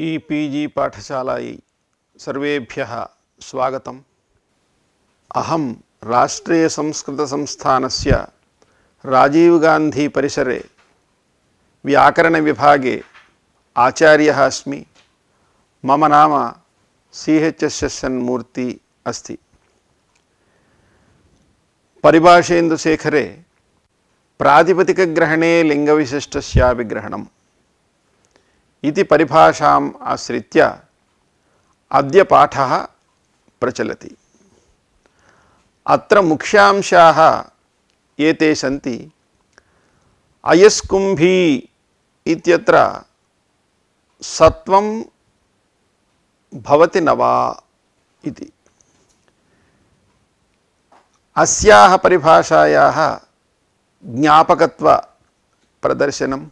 ఈ పీజీ పాఠశాలాयै सर्वेभ्यः स्वागतम्। अहं राष्ट्रीय संस्कृत संस्थानस्य राजीव गांधी परिसरे व्याकरण विभागे आचार्यः अस्मि। मम नाम CHSSN मूर्ति अस्ति। परिभाषेन्दुशेखरे प्रातिपदिकग्रहणे लिंगविशिष्टस्यापि ग्रहणम् इति परिभाषाम् आश्रित्य अद्य पाठः प्रचलति। अत्र मुख्यांशाः एते सन्ति। अयस्कुंभी इत्यत्र सत्वं भवति न वा इति। अस्याः परिभाषायाः ज्ञापकत्व प्रदर्शनम्।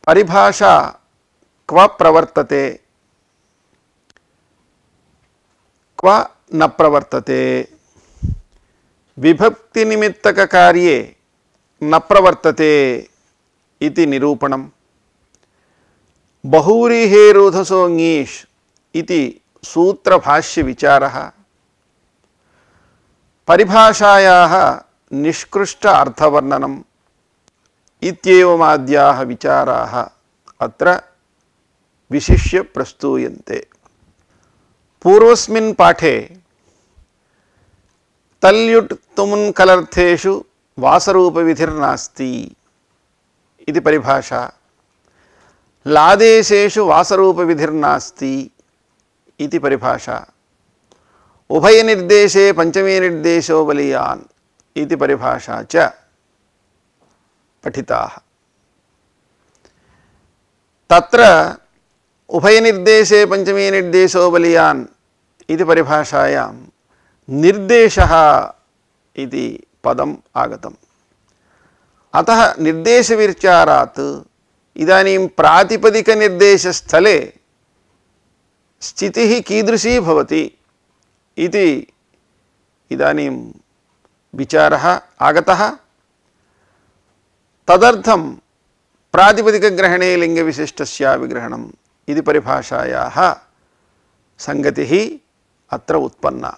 परिभाषा क्व प्रवर्तते क्व न प्रवर्तते, विभक्ति निमित्तक कार्ये न प्रवर्तते इति निरूपणम्। बहुव्रीहेरूधसो ङीष् इति सूत्रभाष्य विचारः। परिभाषायाः निष्कृष्ट अर्थवर्णनम् इत्येवमाद्याः विचाराः अत्र विशिष्य प्रस्तूयन्ते। पूर्वस्मिन् पाठे तल्युट् तुमुन् कलर्थेषु वासरूपविधिर्नास्ति इति परिभाषा, लादेशेषु वासरूपविधिर्नास्ति इति परिभाषा, उभयनिर्देशे पंचमे निर्देशो बलीयान् इति परिभाषा च पठिताः। तत्र उभयनिर्देशे पंचमे निर्देशो बलीयान् इति परिभाषायां निर्देशः इति पदम् आगतम्। अतः निर्देशविचारात् इदानीं प्रातिपदिकनिर्देशस्थले स्थितिः कीदृशी भवति इति इदानीं विचारः आगतः। तदर्थं प्रातिपदिकग्रहणे लिंगविशिष्टस्यापि ग्रहणम् इति परिभाषायाः संगतिः अत्र उत्पन्ना।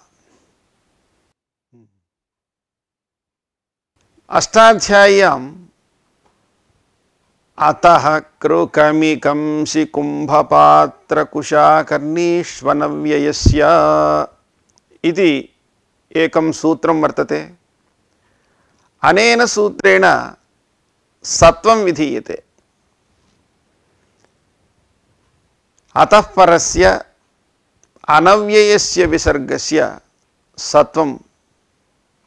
अष्टाध्याय्याम् अतः कृकमि कंसि कुंभपात्र कुशाकर्णीष्वनव्ययस्य इति एकं सूत्रं वर्तते। अनेन सूत्रेण सत्वं विधीयते। अतः परस्य अनव्ययस्य विसर्गस्य सत्वं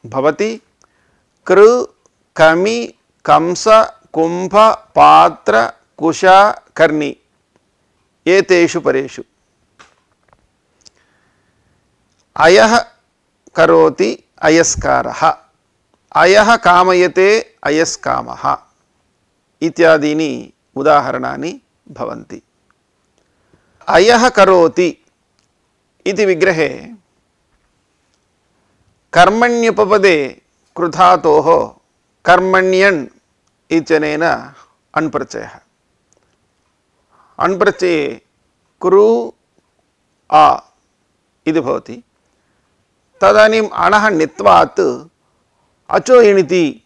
भवति। कृ कमि कंस कुंभ पात्र कुश कर्णी एतेषु परेषु। अयः करोति अयस्कारः, अयः कामयते अयस्कामः इत्यादीनि उदाहरणानि भवन्ति। अयः करोति इति विग्रहे कर्मण्युपपदे कृधातोः कर्मण्यन् इत्यनेन अण्प्रत्ययः। अण्प्रत्यये कृ आ इति भवति। तदानीम् अणः णित्वात् अचो इणिति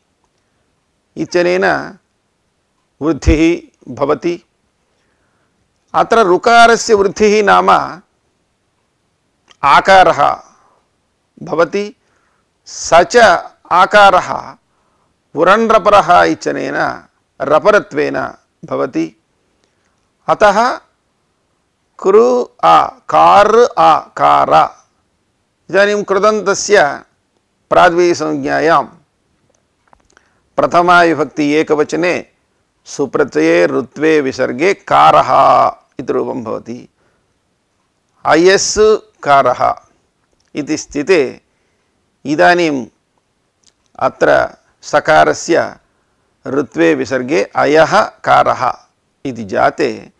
इत्यनेन वृद्धिः भवति। अत्र ऋकारस्य वृद्धिः नाम आकारः भवति। स च आकारः उरण्रपरः इत्यनेन रपरत्वेन भवति। अतः कृ आ कार् आ कार। इदानीं कृदन्तस्य प्राद्वीसंज्ञायां प्रथमा विभक्ति एकवचने सुप्रत्यये ऋत्वे विसर्गे कारः इति रूपं भवति। अयस् कारः इति स्थिते इदानीम् अत्र सकारस्य ऋत्वे विसर्गे अयः कारः इति जाते।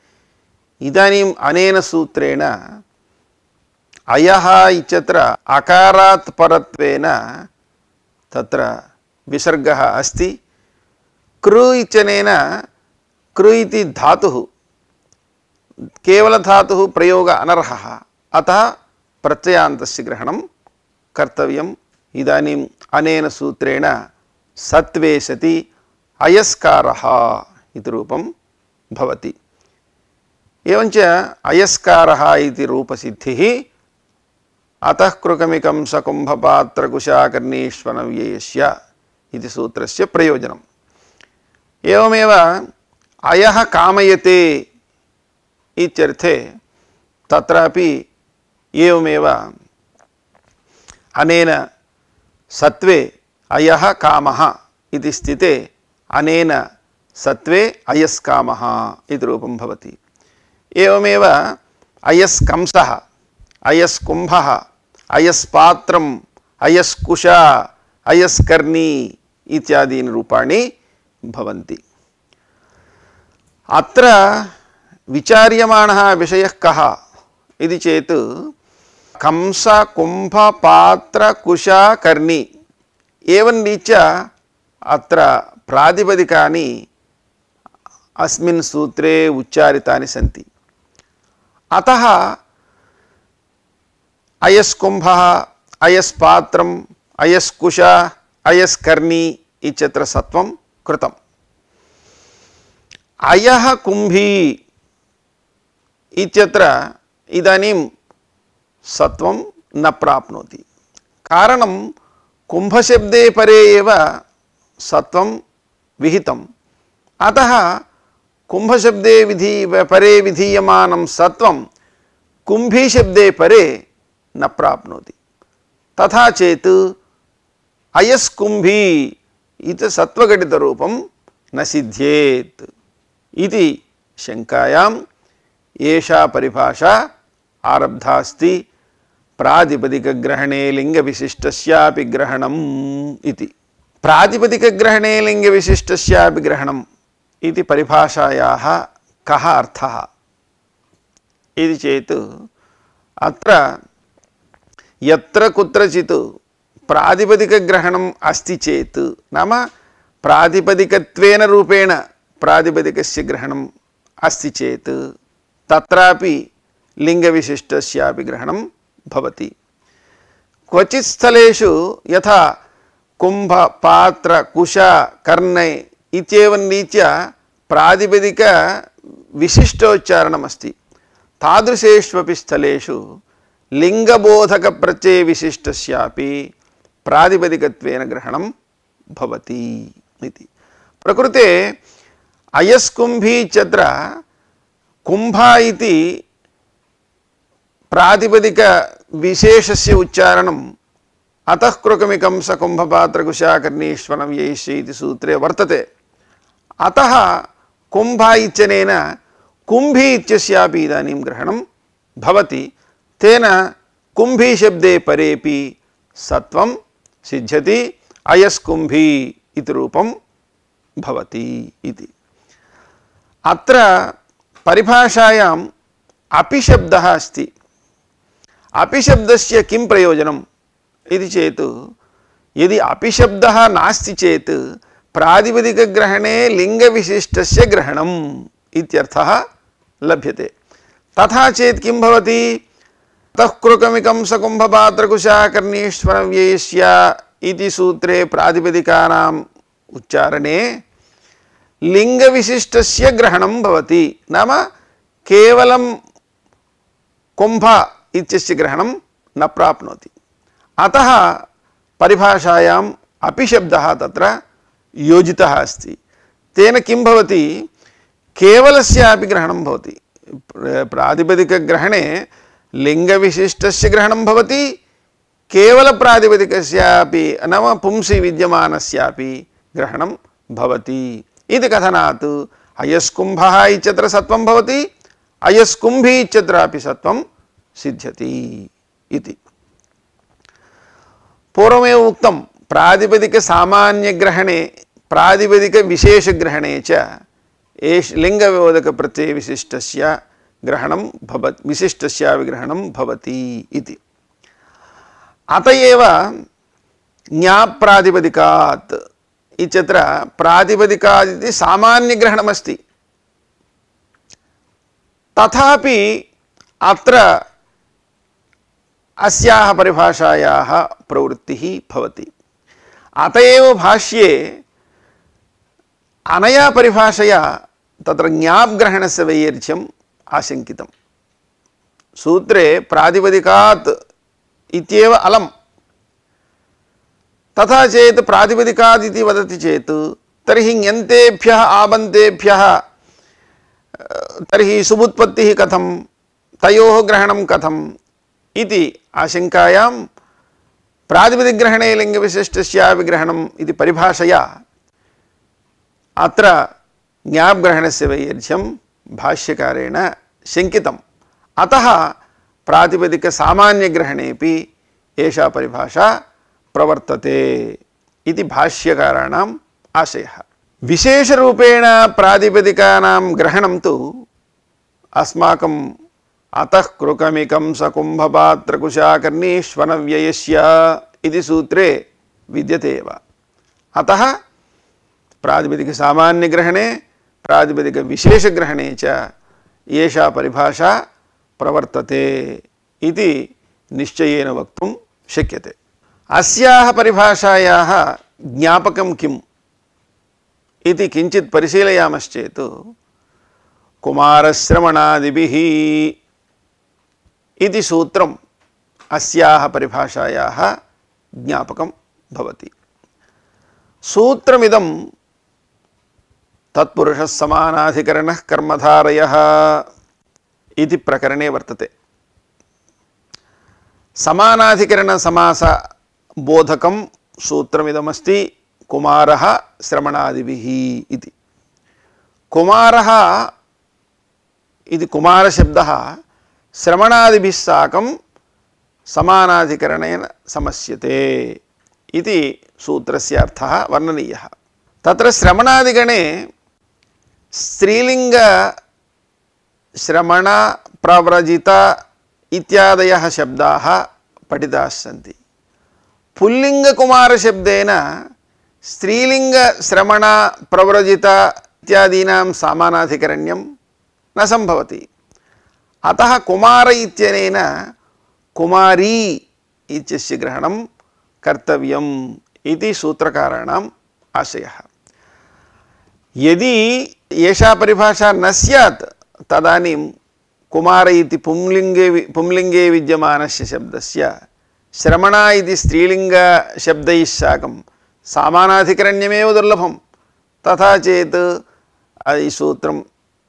इदानीम् अनेन सूत्रेण अयः इत्यत्र अकारात् परत्वेन तत्र विसर्गः अस्ति। कृ इत्यनेन कृ इति धातुः केवलधातुः प्रयोग अनर्हः, अतः प्रत्ययान्तस्य ग्रहणं कर्तव्यम्। इदानीम् अनेन सूत्रेण सत्वे सति अयस्कारः इति रूपं भवति। एवञ्च अयस्कारः इति रूपसिद्धिः अतः कृकमिकं सकुम्भपात्रकुशाकर्णीष्वनव्ययस्य इति सूत्रस्य प्रयोजनम्। एवमेव अयः कामयते इत्यर्थे तत्रापि एवमेव अनेन सत्वे अयः कामः इति स्थिते अनेन सत्वे अयस्कामः इति रूपं भवति। एवमेव अयस्कंसः, अयस्कुम्भः, अयस्पात्रम्, अयस्कुशा, अयस्कर्णी इत्यादीनि रूपाणि भवन्ति। अत्र विचार्यमाणः विषयः कः इति चेत् कंस कुंभ पात्र कुशा कर्णी एवं रीत्या अत्र प्रातिपदिकानि अस्मिन् सूत्रे उच्चारितानि सन्ति। अतः अयस्कुंभः, अयस्पात्रम्, अयस्कुशा, अयस्कर्णी इत्यत्र सत्वं कृतम्। अयः कुंभी इत्यत्र इदानीं सत्वं न प्राप्नोति। कारणं कुंभशब्दे परे एव सत्वं विहितम्। अतः कुंभशब्दे परे विधीयमानं सत्वं कुंभीशब्दे परे न प्राप्नोति। तथा चेत् अयस्कुंभी इति सत्वघटितरूपं न सिद्ध्येत् इति शङ्कायाम् एषा परिभाषा आरब्धा अस्ति। प्रातिपदिकग्रहणे लिङ्गविशिष्टस्यापि ग्रहणम् इति। प्रातिपदिकग्रहणे लिङ्गविशिष्टस्यापि ग्रहणम् इति परिभाषायाः कः अर्थः इति चेत् अत्र यत्र कुत्रचित् प्रातिपदिकग्रहणम् अस्ति चेत् नाम प्रातिपदिकत्वेन रूपेण प्रातिपदिकस्य ग्रहणम् अस्ति चेत् तत्रापि लिङ्गविशिष्टस्यापि ग्रहणं भवति। क्वचित् स्थलेषु यथा कुंभ पात्र कुश कर्ण इत्येवं रीत्या प्रातिपदिक विशिष्टोच्चारणमस्ति। तादृशेष्वपि स्थलेषु लिंगबोधक प्रत्यय विशिष्टस्यापि प्रातिपदिकत्वेन ग्रहणं भवति इति। प्रकृते अयस्कुंभी इत्यत्र कुंभ इति प्रातिपदिक विशेषस्य उच्चारणम् अतः कृकमिकं सकुम्भपात्रकुशाकर्णीष्वनव्ययस्य इति सूत्रे वर्तते। अतः कुंभ इत्यनेन कुंभी इत्यस्यापि इदानीं ग्रहणं भवति। तेन कुंभी शब्दे परेपि सत्वं सिद्ध्यति, अयस्कुंभी इति रूपं भवति इति। अत्र परिभाषायाम् अपि शब्दः अस्ति। अपि शब्दस्य किं प्रयोजनम् इति चेत् यदि अपि शब्दः नास्ति चेत् प्रातिपदिकग्रहणे लिङ्गविशिष्टस्य ग्रहणम् इत्यर्थः लभ्यते। तथा चेत् किं भवति? तः कृकमिकं सकुम्भपात्रकुशाकर्णीष्वनव्ययस्य इति सूत्रे प्रातिपदिकानाम् उच्चारणे लिङ्गविशिष्टस्य ग्रहणं भवति। नाम केवलं कुंभ इत्यस्य ग्रहणं न प्राप्नोति। अतः परिभाषायाम् अपि शब्दः तत्र योजितः अस्ति। तेन किं भवति? केवलस्यापि ग्रहणं भवति। प्रातिपदिकग्रहणे लिङ्गविशिष्टस्य ग्रहणं भवति, केवलप्रातिपदिकस्यापि नाम पुंसि विद्यमानस्यापि ग्रहणं भवति इति कथनात् अयस्कुंभः इत्यत्र सत्वं भवति, अयस्कुंभी इत्यत्रापि सत्वं सिद्ध्यति इति। पूर्वमेव उक्तं प्रातिपदिकसामान्यग्रहणे प्रातिपदिकविशेषग्रहणे च एष लिङ्गविबोधकप्रत्ययविशिष्टस्य ग्रहणं भवति, विशिष्टस्यापि ग्रहणं भवति इति। अतएव ज्ञाप्रातिपदिकात् इत्यत्र प्रातिपदिकात् इति सामान्यग्रहणमस्ति। तथापि अत्र अस्याः परिभाषायाः प्रवृत्तिः भवति। अत एव भाष्ये अनया परिभाषया तत्र ज्ञापग्रहणस्य वैयर्थ्यम् आशंकितं। सूत्रे प्रातिपदिकात् इत्येव अलम्, तथा चेत् प्रातिपदिकात् इति वदति चेत् तर्हि ञन्तेभ्यः आबन्तेभ्यः तर्हि सुबुत्पत्तिः कथं, तयोः ग्रहणं कथम् इति आशंकायां प्रातिपदिकग्रहणे लिङ्गविशिष्टस्यापि ग्रहणम् इति परिभाषया अत्र ज्ञापग्रहणस्य वैयर्थ्यं भाष्यकारेण शंकितम्। अतः प्रातिपदिकसामान्यग्रहणेपि एषा परिभाषा प्रवर्तते इति भाष्यकाराणाम् आशयः। विशेषरूपेण प्रातिपदिकानां ग्रहणं तु अस्माकं अतः कृकमिकं सकुम्भपात्रकुशाकर्णीष्वनव्ययस्य इति सूत्रे विद्यते एव। अतः प्रातिपदिकसामान्यग्रहणे प्रातिपदिकविशेषग्रहणे च एषा परिभाषा प्रवर्तते इति निश्चयेन वक्तुं शक्यते। अस्याः परिभाषायाः ज्ञापकं किम् इति किञ्चित् परिशीलयामश्चेत् कुमारश्रवणादिभिः इति सूत्रम् अस्याः परिभाषायाः ज्ञापकं भवति। सूत्रमिदं तत्पुरुषः समानाधिकरणः कर्मधारयः इति प्रकरणे वर्तते। समानाधिकरणसमास बोधकं सूत्रमिदमस्ति कुमारः श्रवणादिभिः इति। कुमारः इति कुमारशब्दः श्रवणादिभिः साकं समानाधिकरणेन समस्यते इति सूत्रस्य अर्थः वर्णनीयः। तत्र श्रवणादिगणे स्त्रीलिंग श्रवण प्रव्रजित इत्यादयः शब्दाः पठिताः सन्ति। पुल्लिंग कुमार शब्देन स्त्रीलिंग श्रवण प्रव्रजित इत्यादीनां समानाधिकरण्यं न संभवति। अतः कुमार इत्यनेन कुमारी इत्यस्य ग्रहणं कर्तव्यम् इति सूत्रकाराणाम् आशयः। यदि एषा परिभाषा न स्यात् तदानीं कुमार इति पुंलिङ्गे विद्यमानस्य शब्दस्य श्रवणा इति स्त्रीलिंग शब्दैः साकं समानाधिकरण्यमेव दुर्लभं। तथा चेत्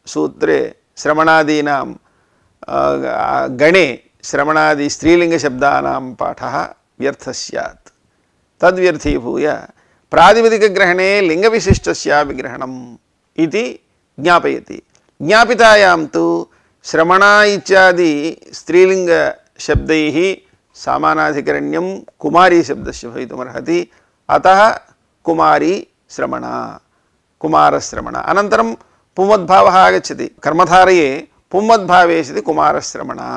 सूत्रे श्रवणादीनां गणे श्रवणादि स्त्रीलिंगशब्दानां पाठः व्यर्थः स्यात्। तद्व्यर्थीभूय प्रातिपदिकग्रहणे लिंगविशिष्टस्यापि ग्रहणम् इति ज्ञापयति। ज्ञापितायां तु श्रवणा इत्यादि स्त्रीलिंगशब्दैः समानाधिकरण्यं कुमारी शब्दस्य भवितुमर्हति। अतः कुमारी श्रवणा, कुमारश्रवण। अनन्तरं पुंवद्भावः आगच्छति। कर्मधारये पुंवद्भावे सति कुमारश्रवणा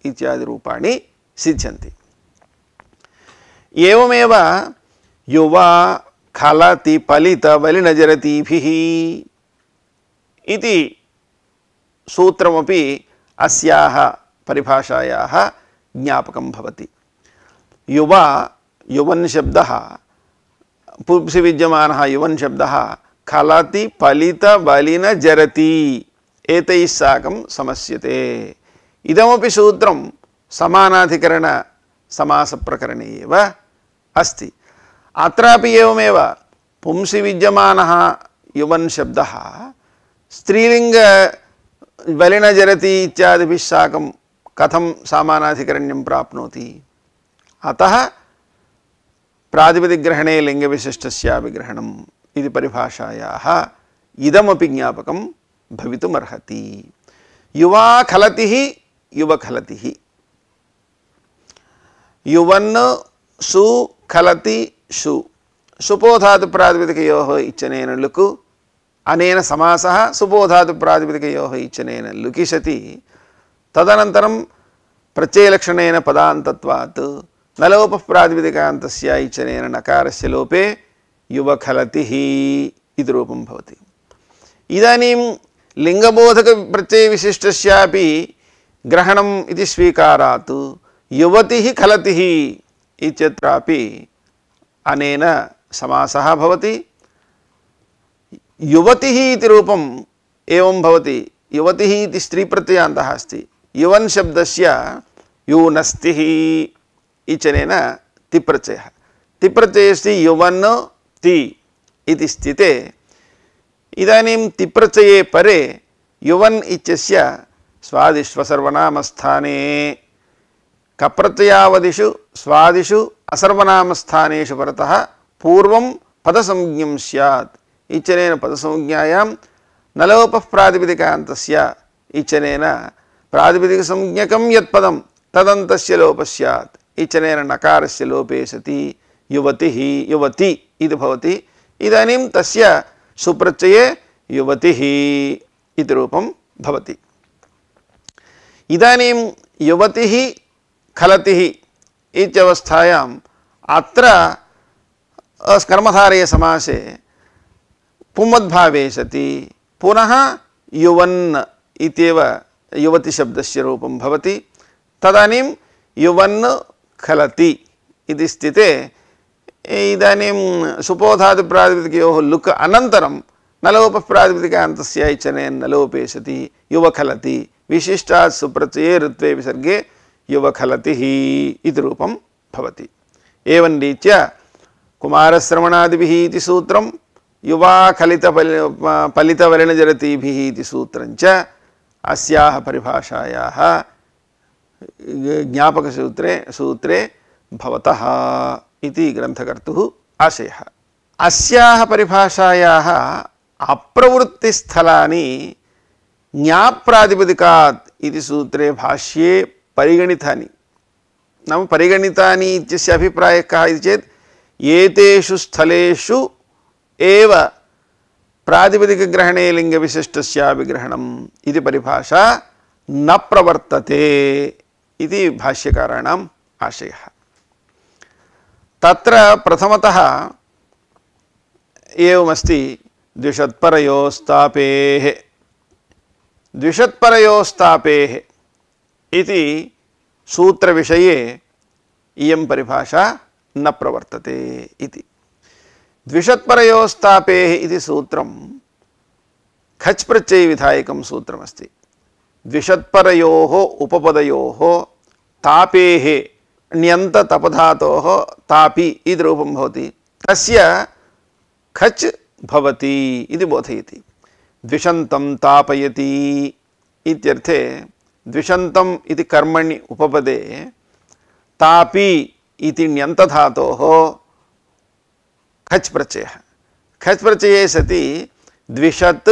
इत्यादि रूपाणि सिद्ध्यन्ति। एवमेव युवा खलति पलित वलिनजरतीभिः इति सूत्रमपि अस्याः परिभाषायाः ज्ञापकं भवति। युवा युवन् शब्दः पुंसि विद्यमानः युवन् शब्दः खलति पलित वलिन जरति एतैः साकं समस्यते। इदमपि सूत्रं समानाधिकरण समासप्रकरणे एव अस्ति। अत्रापि एवमेव पुंसि विद्यमानः युवन् शब्दः स्त्रीलिंग वलिन जरति इत्यादिभिः साकं कथं समानाधिकरण्यं प्राप्नोति। अतः प्रातिपदिकग्रहणे लिंगविशिष्टस्यापि ग्रहणम् इति परिभाषायाः इदमपि ज्ञापकं भवितुमर्हति। युवा खलतिः युवखलतिः, युवन् सु खलति शु, सुपोधातु प्रातिपदिकयोः इच्छनेन लुकु, अनेन समासः सुपोधातु प्रातिपदिकयोः इच्छनेन लुकिषति। तदनन्तरं प्रत्ययलक्षणेन पदान्तत्वात् नलोपः प्रातिपदिकान्तस्य इच्छनेन नकारस्य लोपे युवखलतिः इति रूपं भवति। इदानीं लिंगबोधक प्रत्यय विशिष्टस्यापि ग्रहणम् इति स्वीकारात् युवतिः खलतिः इत्यत्रापि अनेन समासः भवति। युवतिः इति रूपम् एवं भवति। युवतिः इति स्त्री प्रत्ययान्तः अस्ति। युवन् शब्दस्य यूनस्तिः इत्यनेन तिप्रत्ययः। तिप्रत्ययस्य युवन् ति इति स्थिते इदानीं तिप्रत्यये परे युवन् इत्यस्य स्वादिष्वसर्वनामस्थाने कप्रत्ययावदिषु स्वादिषु असर्वनामस्थानेषु परतः पूर्वं पदसंज्ञं स्यात् इत्यनेन पदसंज्ञायां नलोपः प्रातिपदिकान्तस्य इत्यनेन प्रातिपदिकसंज्ञकं यत्पदं तदन्तस्य लोपः स्यात् इत्यनेन नकारस्य लोपे सति युवतिः युवति इति भवति। इदानीं तस्य सुप्रत्यये युवतिः इति रूपं भवति। इदानीं युवतिः खलतिः इत्यवस्थायाम् अत्र कर्मधारय समासे पुंवद्भावे सति पुनः युवन् इत्येव युवति शब्दस्य रूपं भवति। तदानीं युवन् खलति इति स्थिते इदानीं सुपोधातु प्रातिपदिकयोः लुक् अनन्तरं नलोपः प्रातिपदिकान्तस्य इत्यनेन नलोपे सति युवखलति विशिष्टात् सुप्रत्यये ऋत्वे विसर्गे युवखलतिः इति रूपं भवति। एवं रीत्या कुमारश्रवणादिभिः इति सूत्रं युवाखलितपलितवर्णजरतीभिः इति सूत्रञ्च अस्याः परिभाषायाः सूत्रे भवतः इति ग्रन्थकर्तुः आशयः। अस्याः परिभाषायाः अप्रवृत्तिस्थलानि ज्ञाप्रातिपदिकात् इति सूत्रे भाष्ये परिगणितानि। नाम परिगणितानि इत्यस्य अभिप्रायः कः इति चेत् एतेषु स्थलेषु एव प्रातिपदिकग्रहणे लिङ्गविशिष्टस्यापि ग्रहणम् इति परिभाषा न प्रवर्तते इति भाष्यकाराणाम् आशयः। तत्र प्रथमतः एवमस्ति द्विषत्परयोस्तापेः द्विषत्परयोस्तापेः इति सूत्रविषये इयं परिभाषा न प्रवर्तते इति। द्विषत्परयोस्तापेः इति सूत्रं खच् प्रत्ययविधायकं सूत्रमस्ति। द्विषत्परयोः उपपदयोः तापेः ण्यन्ततपधातोः तापि इति रूपं भवति। तस्य खच् भवति इति बोधयति। द्विषन्तं तापयति इत्यर्थे द्विषन्तम् इति कर्मणि उपपदे तापि इति ण्यन्तधातोः खच् प्रत्ययः। खच् प्रत्यये सति द्विषत्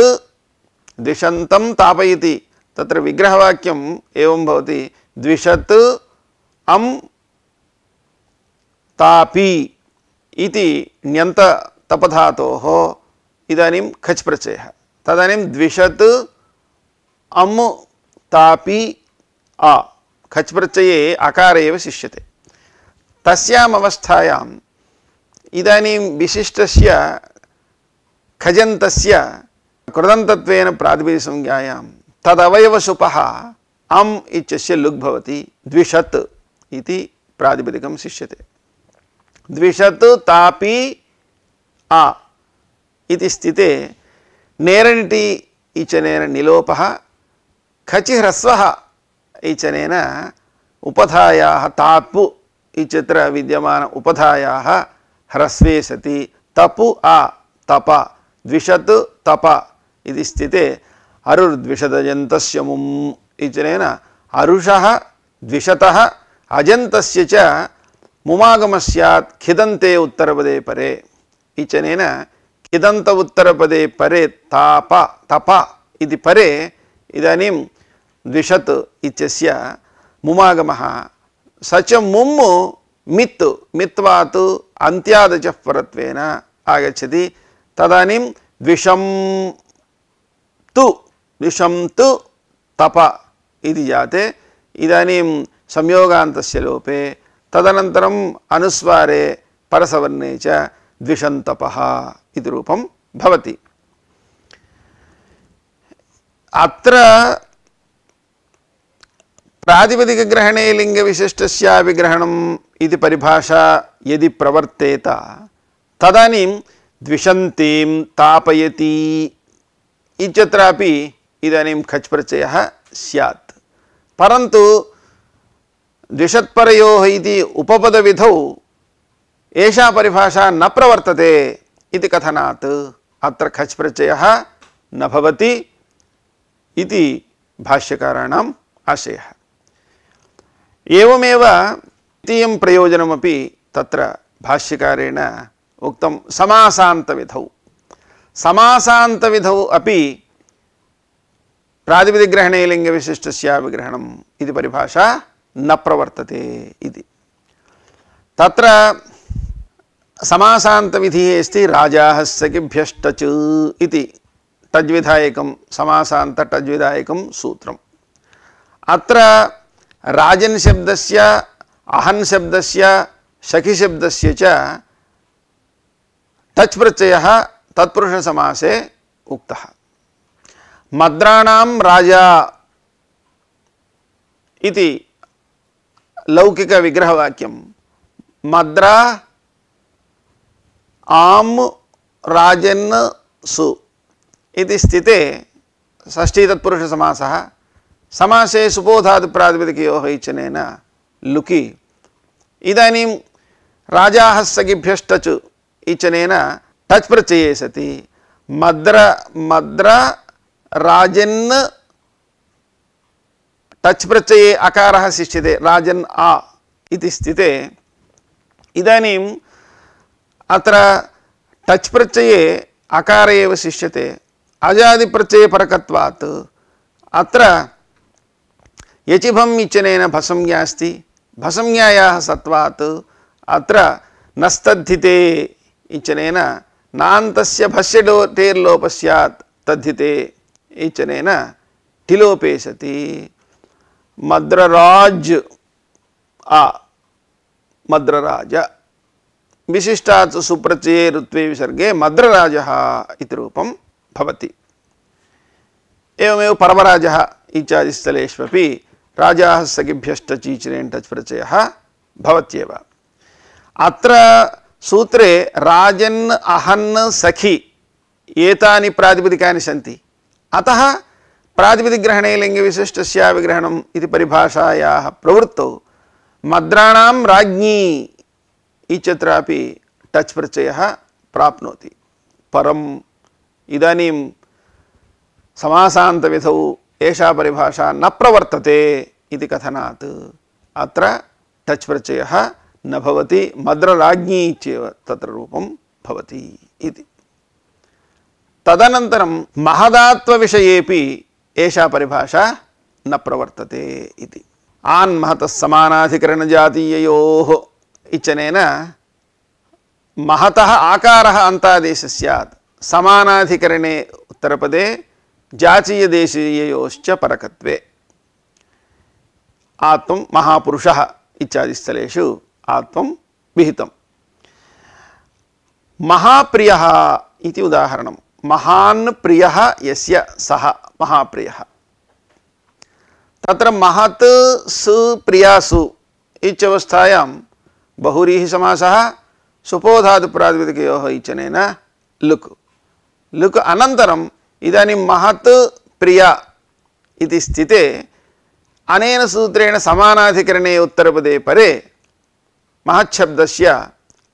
द्विषन्तं तापयति तत्र विग्रहवाक्यम् एवं भवति। द्विषत् अं तापि इति ण्यन्ततपधातोः इदानीं खच् प्रत्ययः। तदानीं द्विषत् अं तापि आ खच् प्रत्यये अकार एव शिष्यते। तस्याम् अवस्थायाम् इदानीं विशिष्टस्य खजन्तस्य कृदन्तत्वेन प्रातिपदिकसंज्ञायां तदवयवसुपः अम् इत्यस्य लुग् भवति। द्विषत् इति प्रातिपदिकं शिष्यते। द्विषत् तापि आ इति स्थिते नेरनिटि इचनेन निलोपः खचि ह्रस्वः इचनेन उपधायाः तापु इत्यत्र विद्यमान उपधायाः ह्रस्वे सति तपु आ तप द्विषत् तप इति स्थिते अरुर्द्विषदजन्तस्य मुम् इत्यनेन अरुषः द्विषतः अजन्तस्य च मुमागमः स्यात् खिदन्ते उत्तरपदे परे इत्यनेन खिदन्त उत्तरपदे परे ताप तप इति परे इदानीं द्विषत् इत्यस्य मुमागमः स च मुम्मु मित् मित्वात् अन्त्यादचः परत्वेन आगच्छति। तदानीं द्विषं तु तप इति जाते। इदानीं संयोगान्तस्य लोपे तदनन्तरम् अनुस्वारे परसवर्णे च द्विषन्तपः इति रूपं भवति। अत्र प्रातिपदिकग्रहणे लिङ्गविशिष्टस्यापि ग्रहणम् इति परिभाषा यदि प्रवर्तेत तदानीं द्विषन्तीं तापयति इत्यत्रापि इदानीं खच् प्रत्ययः स्यात्। परन्तु द्विषत्परयोः इति उपपदविधौ एषा परिभाषा न प्रवर्तते इति कथनात् अत्र खच् प्रत्ययः न भवति इति भाष्यकाराणाम् आशयः। एवमेव द्वितीयं प्रयोजनमपि तत्र भाष्यकारेण उक्तं समासान्तविधौ। समासान्तविधौ अपि प्रातिपदिकग्रहणे लिङ्गविशिष्टस्यापि ग्रहणम् इति परिभाषा न प्रवर्तते इति। तत्र समासान्तविधिः अस्ति राजाः सखिभ्यश्टच् इति तद्विधायकं समासान्त तद्विधायकं सूत्रम्। अत्र राजन् शब्दस्य अहन् शब्दस्य सखि शब्दस्य च टच् प्रत्ययः तत्पुरुषसमासे उक्तः। मद्राणां राजा इति लौकिकविग्रहवाक्यं मद्रा आम् राजन् सु इति स्थिते षष्ठी तत्पुरुषसमासः समासे सुपोधातु प्रातिपदिकयोः इच्छनेन लुकि इदानीं राजाः सखिभ्यश्टच् इच्छनेन टच् प्रत्यये सति मद्र राजन् टच् प्रत्यये अकारः शिष्यते राजन् आ इति स्थिते इदानीम् अत्र टच् प्रत्यये अकार एव शिष्यते अजादिप्रत्ययपरकत्वात् अत्र यचिभम् इच्छनेन भसंज्ञा अस्ति भसंज्ञायाः सत्वात् अत्र नस्तद्धिते इच्छनेन नान्तस्य भस्य टेर्लोपः स्यात् तद्धिते इच्छनेन टिलोपे सति मद्रराज आ मद्रराज विशिष्टात् सुप्रत्यये ऋत्वे विसर्गे मद्रराजः इति रूपं भवति। एवमेव पर्वराजः इत्यादिस्थलेष्वपि राजाः सखिभ्यश्टच् इच्छनेन टच् प्रत्ययः भवत्येव। अत्र सूत्रे राजन् अहन् सखि एतानि प्रातिपदिकानि सन्ति। अतः प्रातिपदिकग्रहणे लिङ्गविशिष्टस्यापि ग्रहणम् इति परिभाषायाः प्रवृत्तौ मद्राणां राज्ञी इत्यत्रापि टच् प्रत्ययः प्राप्नोति। परम् इदानीं समासान्तविधौ एषा परिभाषा न प्रवर्तते इति कथनात् अत्र टच् प्रत्ययः न भवति मद्रराज्ञी इत्येव तत्र रूपं भवति इति। तदनन्तरं महदात्वविषयेपि एषा परिभाषा न प्रवर्तते इति। आन् महतः समानाधिकरणजातीययोः इच्छनेन महतः आकारः अन्तादेशः स्यात् समानाधिकरणे उत्तरपदे जातीयदेशीययोश्च परकत्वे आत्मं महापुरुषः इत्यादिस्थलेषु आत्मं विहितं। महाप्रियः इति उदाहरणं महान् प्रियः यस्य सः महाप्रियः। तत्र महत् सु प्रियासु इत्यवस्थायां बहुव्रीहि समासः सुपोधातु प्रातिपदिकयोः इच्छनेन लुक् लुक् अनन्तरम् इदानीं महत् प्रिया इति स्थिते अनेन सूत्रेण समानाधिकरणे उत्तरपदे परे महच्छब्दस्य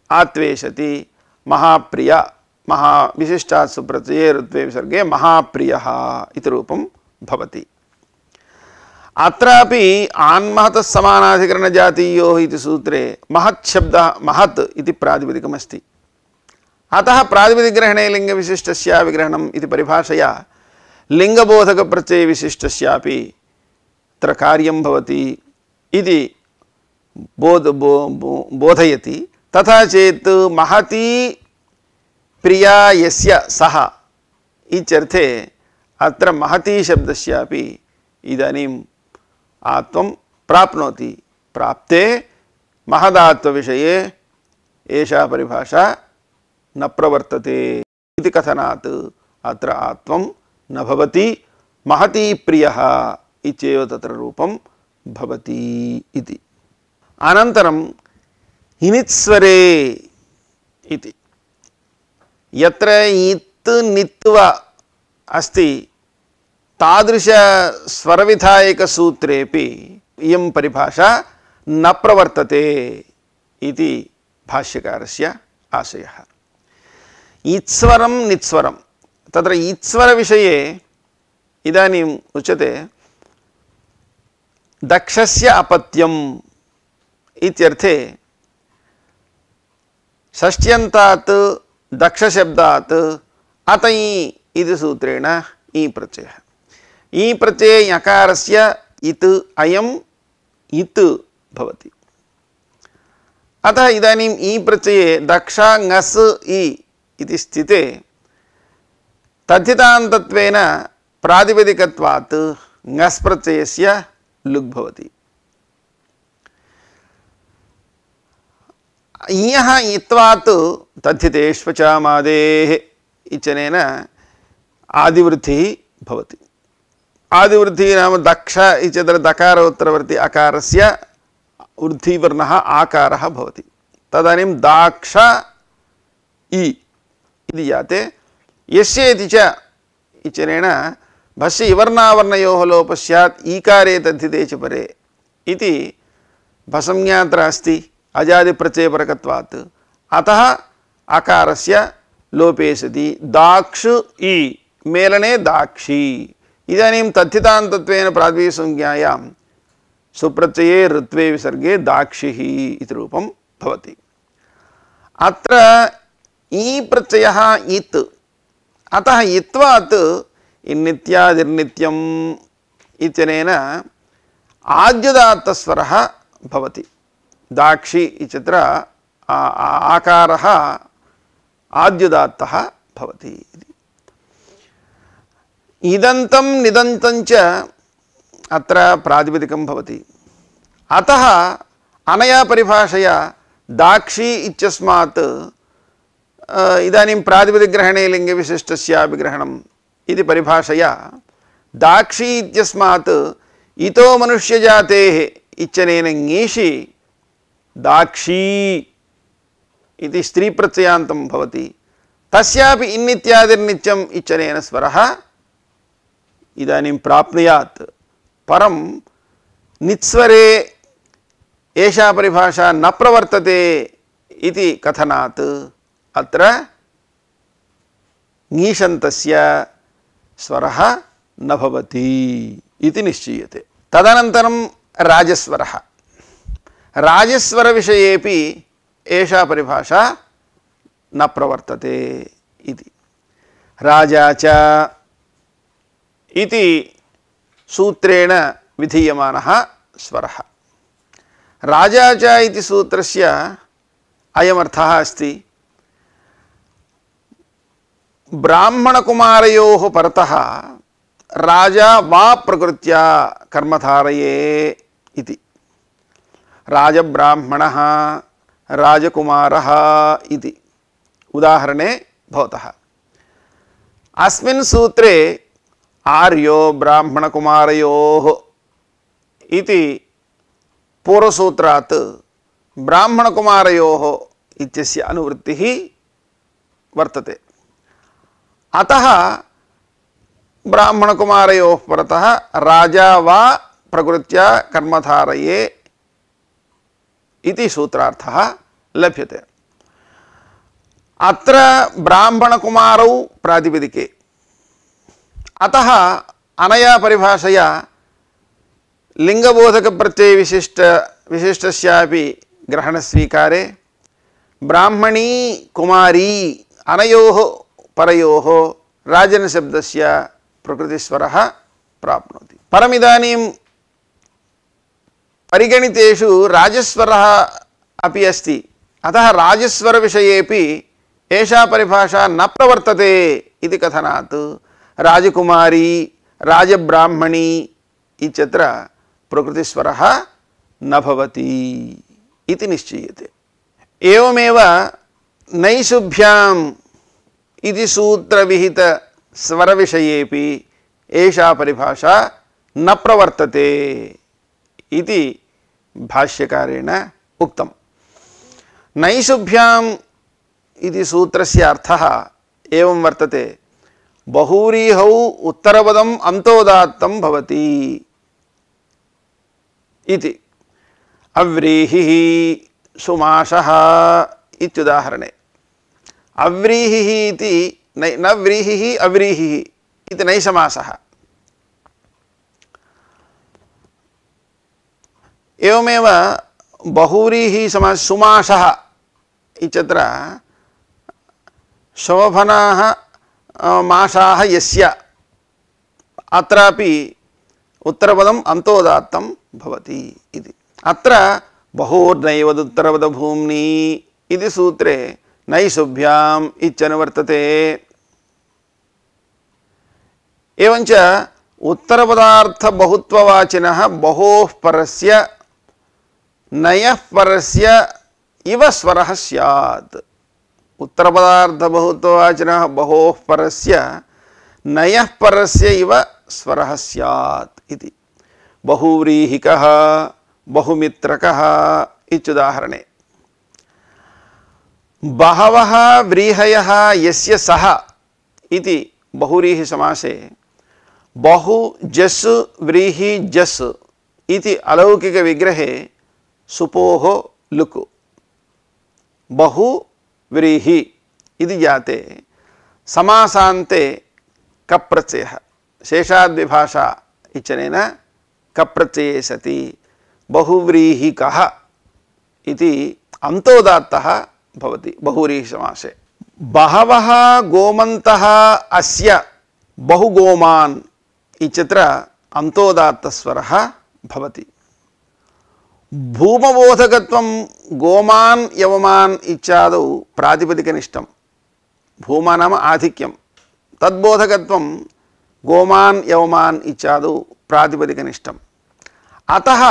आत्वेशति महाप्रिया महा विशिष्टात् सुप्रत्यये ऋत्वे विसर्गे महाप्रियः इति रूपं भवति। अत्रापि आन्महतः समानाधिकरणजातीयोः इति सूत्रे महत् शब्दः महत् इति प्रातिपदिकमस्ति। अतः प्रातिपदिकग्रहणे लिङ्गविशिष्टस्यापि ग्रहणम् इति परिभाषया लिङ्गबोधकप्रत्ययविशिष्टस्यापि तत्र कार्यं भवति इति बोधयति। तथा चेत् महती प्रिया यस्य सः इत्यर्थे अत्र महती शब्दस्यापि इदानीम् आत्मं प्राप्नोति। प्राप्ते महदात्वविषये एषा परिभाषा न प्रवर्तते इति कथनात् अत्र आत्मं न भवति महती प्रियः इत्येव तत्र रूपं भवति इति। अनन्तरं इनित्स्वरे इति, यत्र इत् नित्वा अस्ति तादृश स्वरविधायकसूत्रेपि इयं परिभाषा न प्रवर्तते इति भाष्यकारस्य आशयः। ईत्स्वरं नित्स्वरं, तत्र ईत्स्वरविषये इदानीम् उच्यते दक्षस्य अपत्यम् इत्यर्थे षष्ट्यन्तात् दक्षशब्दात् अतै इति सूत्रेण ई प्रत्ययः। ई प्रत्यये यकारस्य इत् अयम् इत् भवति। अतः इदानीम् ई प्रत्यये दक्ष ङस् इ इति स्थिते तद्धितान्तत्वेन प्रातिपदिकत्वात् ङस् प्रत्ययस्य लुग् भवति। इयः इत्वात् तद्धितेष्वचामादेः इत्यनेन आदिवृद्धिः भवति। आदिवृद्धिः नाम दक्ष इत्यत्र दकारोत्तरवर्ति अकारस्य वृद्धिवर्णः आकारः भवति। तदानीं दाक्ष इ इति जाते। यस्य इति च इत्यनेन भस्य इवर्णावर्णयोः लोपः स्यात् ईकारे तद्धिते च परे इति भसंज्ञा अत्र अस्ति अजादिप्रत्ययपरकत्वात्। अतः अकारस्य लोपे सति दाक्ष इ मेलने दाक्षी। इदानीं तद्धितान्तत्वेन प्रातिपदिकसंज्ञायां सुप्रत्यये ऋत्वे विसर्गे दाक्षिः इति रूपं भवति। अत्र ई प्रत्ययः इत्, अतः इत्वात् इन्नित्यादिर्नित्यम् इत्यनेन आद्युदात्तस्वरः भवति। दाक्षि इत्यत्र आकारः आद्युदात्तः भवति। इदन्तं निदन्तं च अत्र प्रातिपदिकं भवति। अतः अनया परिभाषया दाक्षी इत्यस्मात् इदानीं प्रातिपदिकग्रहणे लिङ्गविशिष्टस्यापि ग्रहणम् इति परिभाषया दाक्षी इत्यस्मात् इतो मनुष्यजातेः इत्यनेन ङीषि दाक्षी इति स्त्रीप्रत्ययान्तं भवति। तस्यापि इन्नित्यादिर्नित्यम् इत्यनेन स्वरः इदानीं प्राप्नुयात्। परं नित्स्वरे एषा परिभाषा न प्रवर्तते इति कथनात् अत्र ङीषन्तस्य स्वरः न भवति इति निश्चीयते। तदनन्तरं राजस्वरः। राजस्वरविषयेपि एषा परिभाषा न प्रवर्तते इति। राजा च इति सूत्रेण विधीयमानः स्वरः। राजा च इति सूत्रस्य अयमर्थः अस्ति। ब्राह्मणकुमारयोः परतः राजा वा प्रकृत्या कर्मधारये इति। राजब्राह्मणः राजकुमारः इति उदाहरणे भवतः। अस्मिन् सूत्रे आर्यो ब्राह्मणकुमारयोः इति पूर्वसूत्रात् ब्राह्मणकुमारयोः इत्यस्य अनुवृत्तिः वर्तते। अतः ब्राह्मणकुमारयोः परतः राजा वा प्रकृत्या कर्मधारये इति सूत्रार्थः लभ्यते। अत्र ब्राह्मणकुमारौ प्रातिपदिके। अतः अनया परिभाषया लिङ्गबोधकप्रत्ययविशिष्टस्यापि ग्रहणस्वीकारे ब्राह्मणी कुमारी अनयोः परयोः राजनशब्दस्य प्रकृतिस्वरः प्राप्नोति। परमिदानीं परिगणितेषु राजस्वरः अपि अस्ति। अतः राजस्वरविषयेपि एषा परिभाषा न प्रवर्तते इति कथनात् राजकुमारी राजब्राह्मणी इत्यत्र प्रकृतिस्वरः न भवति इति निश्चीयते। एवमेव नैषुभ्याम् इति सूत्रविहित स्वरविषयेपि एषा परिभाषा न प्रवर्तते इति भाष्यकारेण उक्तम्। नैषुभ्याम् इति सूत्रस्य अर्थः एवं वर्तते, बहुव्रीहौ उत्तरपदम् अन्तोदात्तं भवति इति। अव्रीहिः सुमासः इत्युदाहरणे अव्रीहिः इति न व्रीहिः अव्रीहिः इति नैसमासः। एवमेव बहुव्रीहि समास सुमासः इत्यत्र शोभनाः मासाः यस्य अत्रापि उत्तरपदम् अन्तोदात्तं भवति इति। अत्र बहुर्नैवदुत्तरपदभूम्नि इति सूत्रे नैषुभ्याम् इत्यनुवर्तते। एवञ्च उत्तरपदार्थबहुत्ववाचिनः बहोः परस्य नयः परस्य इव स्वरः स्यात्। उत्तरपदार्थबहुत्ववाचिनः बहोः परस्य नयः परस्य इव स्वरः स्यात् इति। बहुव्रीहिकः बहुमित्रकः इत्युदाहरणे बहवः व्रीहयः यस्य सः इति बहुव्रीहि समासे बहु जस् व्रीहि जस् इति अलौकिक विग्रहे सुपोः लुक् बहु व्रीहि इति जाते समासान्ते कप्रत्ययः शेषाद्विभाषा इत्यनेन कप्रत्यये सति बहुव्रीहिकः इति अन्तोदात्तः भवति बहुव्रीहि समासे। बहवः गोमन्तः अस्य बहुगोमान् इत्यत्र अन्तोदात्तस्वरः भवति। भूमबोधकत्वं गोमान् यवमान् इत्यादौ प्रातिपदिकनिष्ठं। भूमा नाम आधिक्यं, तद्बोधकत्वं गोमान् यवमान् इत्यादौ प्रातिपदिकनिष्ठम्। अतः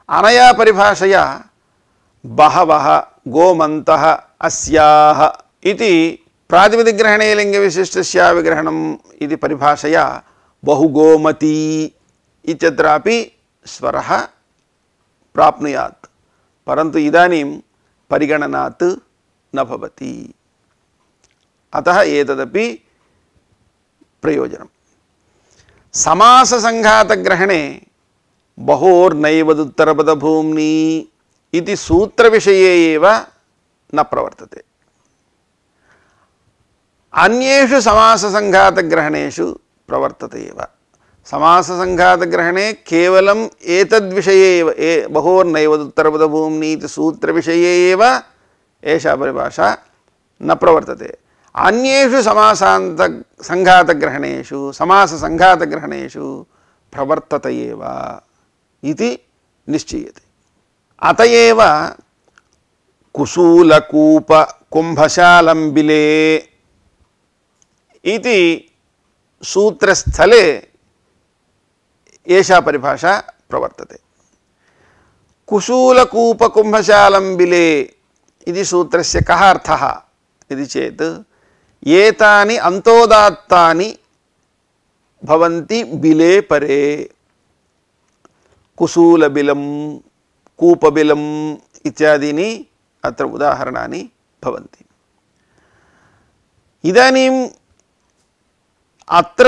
अनया परिभाषया बहवः गोमन्तः अस्याः इति प्रातिपदिकग्रहणे लिङ्गविशिष्टस्य विग्रहणम् इति परिभाषया बहुगोमती इत्यत्रापि स्वरः प्राप्नुयात्, परन्तु इदानीं परिगणनात् न भवति। अतः एतदपि प्रयोजनम्। समाससङ्घातग्रहणे बहोर्नैवदुत्तरपदभूम्नि इति सूत्रविषये एव न प्रवर्तते। अन्येषु समाससङ्घातग्रहणेषु प्रवर्तते एव। समाससङ्घातग्रहणे केवलम् एतद्विषये एव बहोर्नैवदुत्तरपदभूम्नि इति सूत्रविषये एव एषा परिभाषा न प्रवर्तते। अन्येषु सङ्घातग्रहणेषु समाससङ्घातग्रहणेषु प्रवर्तते एव इति निश्चीयते। अत एव कुसूलकूपकुम्भशालम्बिले इति सूत्रस्थले एषा परिभाषा प्रवर्तते। कुसूलकूपकुम्भशालम्बिले इति सूत्रस्य कः अर्थः इति चेत् एतानि अन्तोदात्तानि भवन्ति बिले परे। कुसूलबिलं कूपबिलम् इत्यादीनि अत्र उदाहरणानि भवन्ति। इदानीम् अत्र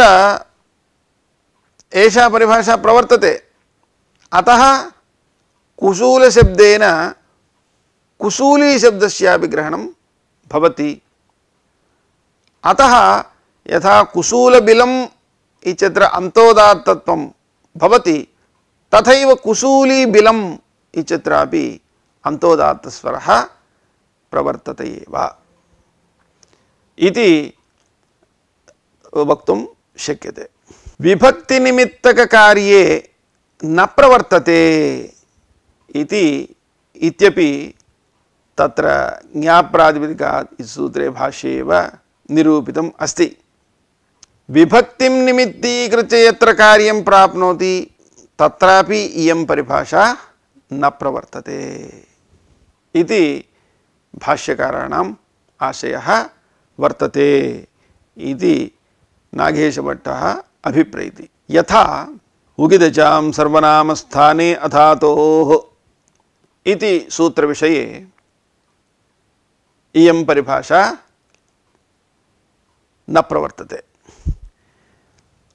एषा परिभाषा प्रवर्तते। अतः कुसूलशब्देन कुसूलीशब्दस्यापि ग्रहणं भवति। अतः यथा कुसूलबिलम् इत्यत्र अन्तोदात्तत्वं भवति, तथैव कुसूलीबिलम् इत्यत्रापि अन्तोदात्तस्वरः प्रवर्तते एव इति वक्तुं शक्यते। विभक्तिनिमित्तककार्ये न प्रवर्तते इत्यपि तत्र ज्ञाप्रातिपदिकात् इति सूत्रे भाष्ये एव निरूपितम् अस्ति। विभक्तिं निमित्तीकृत्य यत्र कार्यं प्राप्नोति तत्रापि इयं परिभाषा न प्रवर्तते इति भाष्यकाराणाम् आशयः वर्तते इति नागेशभट्टः अभिप्रैति। यथा उगितचां सर्वनामस्थाने अधातोः इति सूत्रविषये इयं परिभाषा न प्रवर्तते।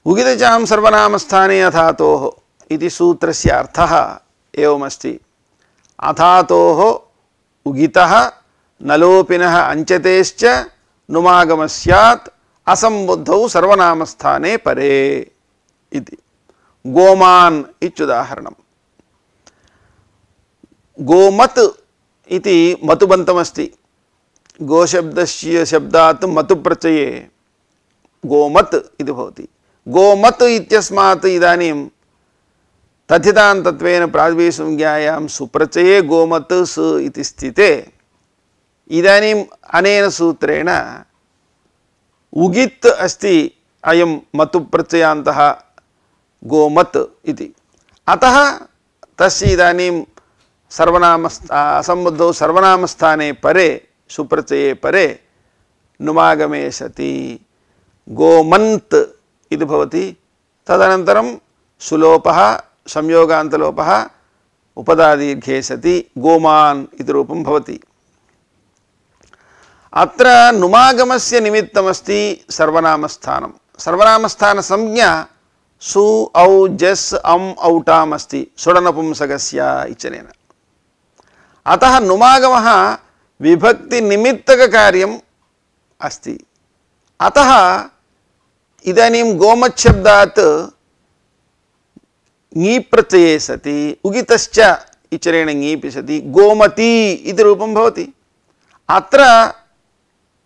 उगितचां सर्वनामस्थाने अधातोः इति सूत्रस्य अर्थः एवमस्ति। अधातोः उगितः नलोपिनः अंचतेश्च नुमागमः स्यात् असंबुद्धौ सर्वनामस्थाने परे इति। गोमान् इत्युदाहरणम्। गोमत् इति मतुबन्तमस्ति। गोशब्दस्य शब्दात् मतु प्रत्यये गोमत् इति भवति। गोमत् इत्यस्मात् इदानीं तथितान्तत्वेन प्रातिपदिकसंज्ञायां सुप्रत्यये गोमत् सु इति स्थिते इदानीम् अनेन सूत्रेण उगित् अस्ति अयं मतु प्रत्ययान्तः गोमत् इति। अतः तस्य इदानीं सर्वनाम असंबुद्धौ सर्वनामस्थाने परे सुप्रत्यये परे नुमागमे सति गोमन्त् इति भवति। तदनन्तरं सुलोपः संयोगान्तलोपः उपदादीर्घे सति गोमान् इति रूपं भवति। अत्र नुमागमस्य निमित्तमस्ति सर्वनामस्थानं। सर्वनामस्थानसंज्ञा सु औ जस् अम् औटाम् अस्ति सुडनपुंसकस्य इत्यनेन। अतः नुमागमः विभक्तिनिमित्तककार्यम् अस्ति। अतः इदानीं गोमत् शब्दात् ङी प्रत्यये सति उगितश्च इचरेण ङीपि सति गोमती इति रूपं भवति। अत्र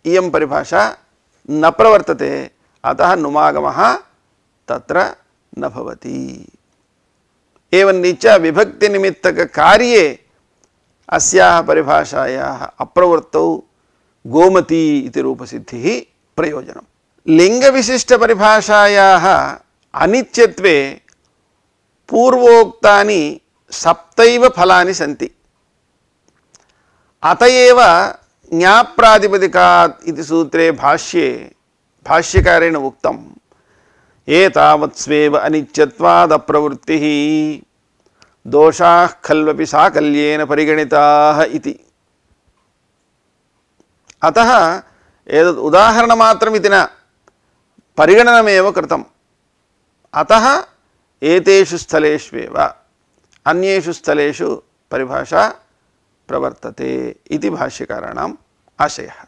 इयं परिभाषा न प्रवर्तते। अतः नुमागमः तत्र न भवति। एवञ्च विभक्तिनिमित्तककार्ये अस्याः परिभाषायाः अप्रवृत्तौ गोमती इति रूपसिद्धिः प्रयोजनम्। लिंगविशिष्टपरिभाषायाः अनित्यत्वे पूर्वोक्तानि सप्तैव फलानि सन्ति। अतएव ज्ञाप्रातिपदिकात् इति सूत्रे भाष्यकारेण उक्तम् एतावत्स्वेव अनित्यत्वाद् अप्रवृत्तिः दोषाः खल्वपि साकल्येन परिगणिताः इति। अतः एतद् उदाहरणमात्रमिति न परिगणनमेव कृतम्। अतः एतेषु स्थलेष्वेव अन्येषु स्थलेषु परिभाषा प्रवर्तते इति भाष्यकाराणाम् आशयः।